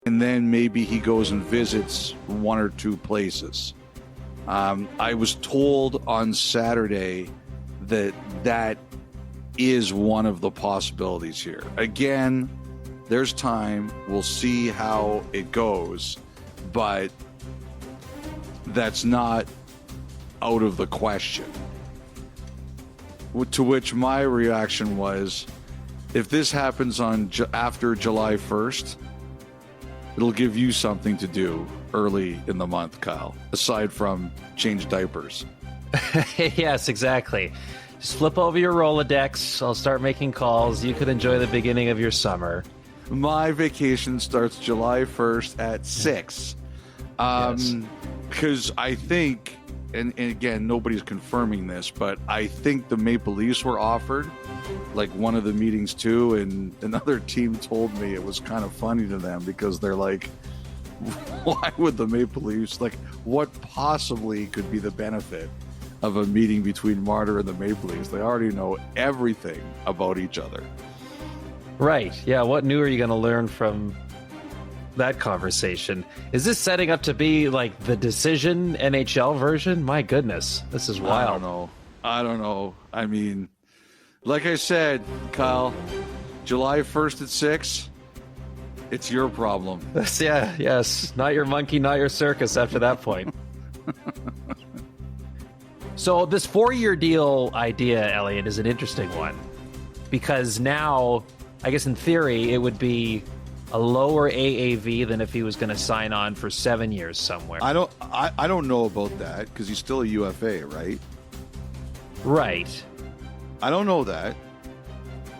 and then maybe he goes and visits one or two places. I was told on Saturday that is one of the possibilities here. Again, there's time. We'll see how it goes, but that's not out of the question. To which my reaction was, if this happens after July 1st, it'll give you something to do early in the month, Kyle, aside from change diapers. Yes, exactly. Just flip over your Rolodex. I'll start making calls. You could enjoy the beginning of your summer. My vacation starts July 1st at 6. Because I think, and again, nobody's confirming this, but I think the Maple Leafs were offered like one of the meetings too, and another team told me it was kind of funny to them because they're like, why would the Maple Leafs, like, what possibly could be the benefit of a meeting between Marner and the Maple Leafs? They already know everything about each other. Right. Yeah. What new are you going to learn from that conversation? Is this setting up to be like the Decision NHL version? My goodness, this is wild. I don't know. I mean, like I said, Kyle, July 1st at 6, it's your problem. Yeah, yes. Not your monkey, not your circus after that point. So this 4-year deal idea, Elliotte, is an interesting one. Because now, I guess in theory, it would be a lower AAV than if he was going to sign on for 7 years somewhere. I don't know about that because he's still a UFA, right? Right. I don't know that.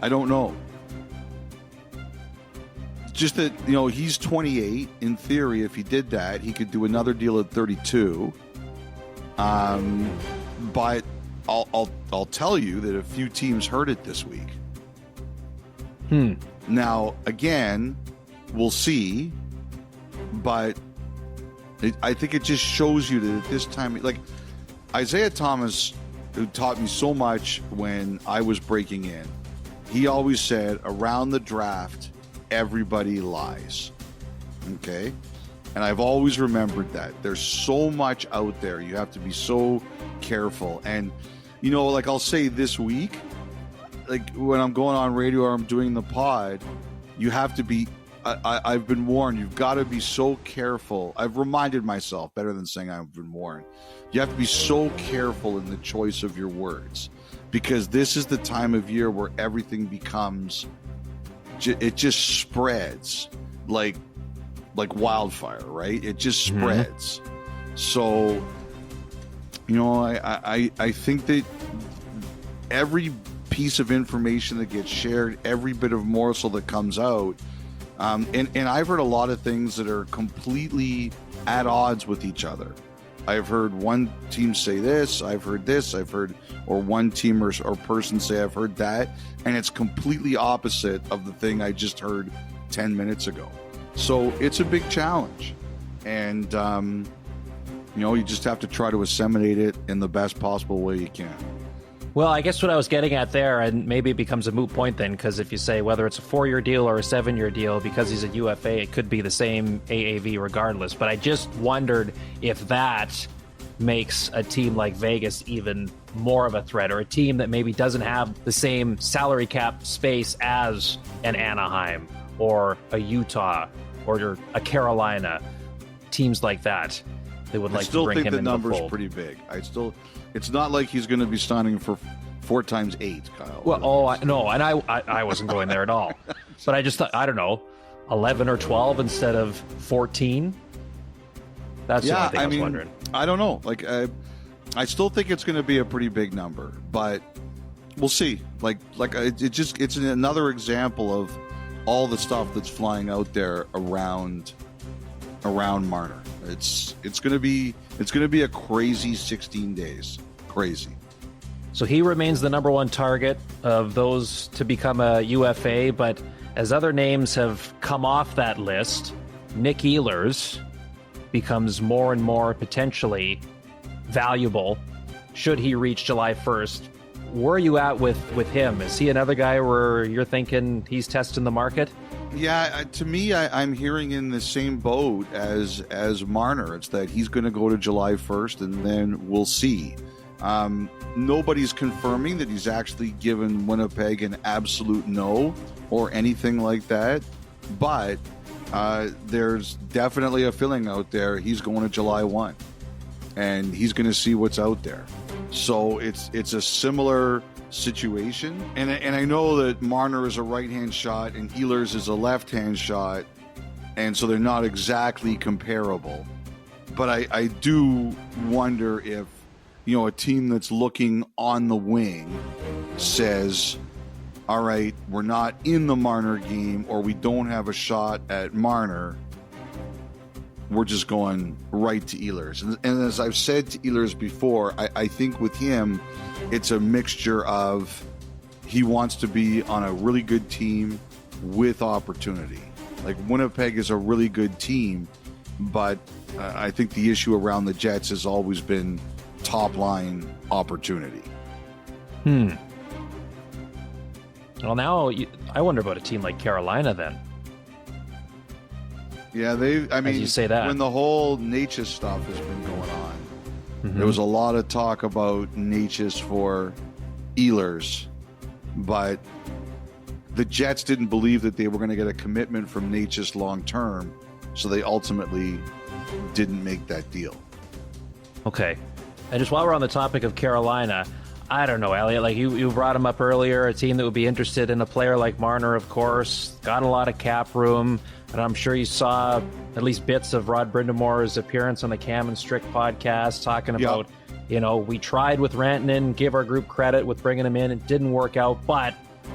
I don't know. Just that, you know, he's 28. In theory, if he did that, he could do another deal at 32. But I'll tell you that a few teams heard it this week. Now, again, we'll see. But I think it just shows you that at this time, like Isaiah Thomas, who taught me so much when I was breaking in, he always said, around the draft, everybody lies. Okay? And I've always remembered that. There's so much out there. You have to be so careful. And, you know, like I'll say this week, like when I'm going on radio or I'm doing the pod, you have to be, I've been warned, you've got to be so careful. I've reminded myself, better than saying I've been warned. You have to be so careful in the choice of your words because this is the time of year where everything becomes, it just spreads like wildfire, right? It just spreads. So, you know, I think that every piece of information that gets shared, every bit of morsel that comes out, and I've heard a lot of things that are completely at odds with each other. I've heard one team say this, I've heard this, or one team or person say I've heard that, and it's completely opposite of the thing I just heard 10 minutes ago. So it's a big challenge. And, you know, you just have to try to assimilate it in the best possible way you can. Well, I guess what I was getting at there, and maybe it becomes a moot point then, because if you say whether it's a 4-year deal or a 7-year deal, because he's a UFA, it could be the same AAV regardless. But I just wondered if that makes a team like Vegas even more of a threat, or a team that maybe doesn't have the same salary cap space as an Anaheim or a Utah or a Carolina, teams like that. They would like to bring him in the fold. I still think the number's pretty big. It's not like he's going to be signing for 4 times 8, Kyle. Well, no, and I wasn't going there at all. But I just thought, I don't know, 11 or 12 instead of 14. That's the only thing I was wondering. I don't know. Like, I still think it's going to be a pretty big number, but we'll see. It's another example of all the stuff that's flying out there around Marner. It's going to be a crazy 16 days. Crazy. So he remains the number one target of those to become a UFA, but as other names have come off that list, Nick Ehlers becomes more and more potentially valuable should he reach July 1st. Where are you at with him? Is he another guy where you're thinking he's testing the market? Yeah, to me, I'm hearing in the same boat as Marner. It's that he's going to go to July 1st, and then we'll see. Nobody's confirming that he's actually given Winnipeg an absolute no or anything like that, but there's definitely a feeling out there he's going to July 1, and he's going to see what's out there. So it's a similar situation, and I know that Marner is a right-hand shot and Ehlers is a left-hand shot, and so they're not exactly comparable. But I do wonder if, a team that's looking on the wing says, all right, we're not in the Marner game, or we don't have a shot at Marner, we're just going right to Ehlers. And as I've said to Ehlers before, I think with him, it's a mixture of he wants to be on a really good team with opportunity. Like, Winnipeg is a really good team, but I think the issue around the Jets has always been top-line opportunity. Well, now I wonder about a team like Carolina then. Yeah, As you say that, when the whole Natchez stuff has been going on, there was a lot of talk about Natchez for Ehlers, but the Jets didn't believe that they were going to get a commitment from Natchez long-term, so they ultimately didn't make that deal. Okay. And just while we're on the topic of Carolina, I don't know, Elliotte, like you brought him up earlier, a team that would be interested in a player like Marner, of course, got a lot of cap room. And I'm sure you saw at least bits of Rod Brindamore's appearance on the Cam and Strick podcast talking about, we tried with Rantanen, give our group credit with bringing him in. It didn't work out, but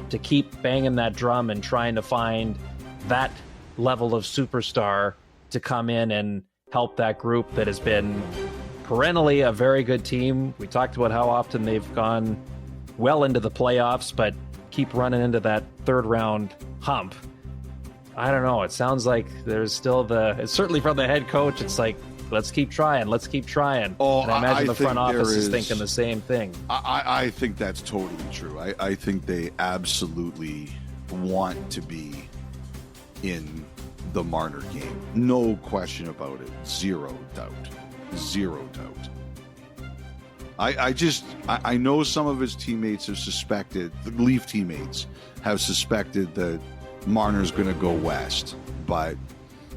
to keep banging that drum and trying to find that level of superstar to come in and help that group that has been perennially a very good team. We talked about how often they've gone well into the playoffs, but keep running into that third round hump. I don't know. It sounds like there's still it's certainly from the head coach. It's like, let's keep trying. Oh, and I imagine the front office is thinking the same thing. I think that's totally true. I think they absolutely want to be in the Marner game. No question about it. Zero doubt. I know some of his teammates have suspected, the Leaf teammates have suspected that Marner's going to go west, but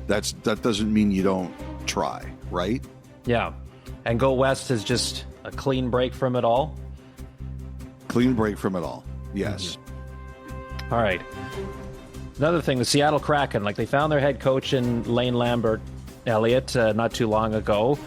that doesn't mean you don't try, right? Yeah. And go west is just a clean break from it all? Clean break from it all, yes. All right. Another thing, the Seattle Kraken, they found their head coach in Lane Lambert, Elliotte, not too long ago.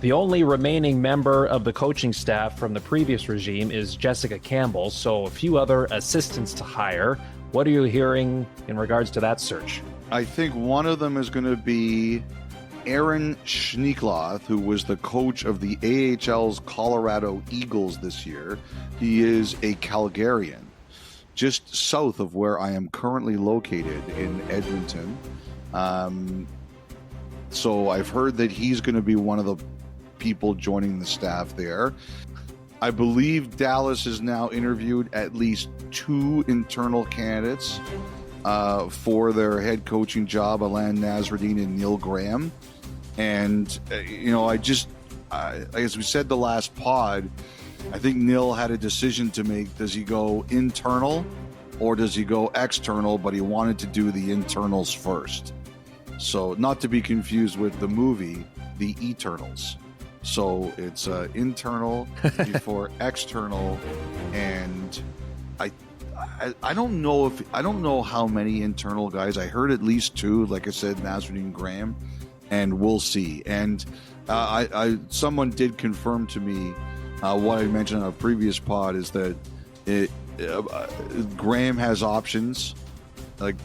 The only remaining member of the coaching staff from the previous regime is Jessica Campbell, so a few other assistants to hire. What are you hearing in regards to that search? I think one of them is going to be Aaron Schneekloth, who was the coach of the AHL's Colorado Eagles this year. He is a Calgarian, just south of where I am currently located in Edmonton. So I've heard that he's going to be one of the people joining the staff there. I believe Dallas has now interviewed at least 2 internal candidates for their head coaching job, Alain Nasreddine and Neil Graham. And, as we said the last pod, I think Neil had a decision to make. Does he go internal or does he go external? But he wanted to do the internals first. So not to be confused with the movie, The Eternals. So it's internal before external, and I don't know how many internal guys. I heard at least 2, like I said, Nasreddine Graham, and we'll see. And someone did confirm to me what I mentioned on a previous pod is that Graham has options. Like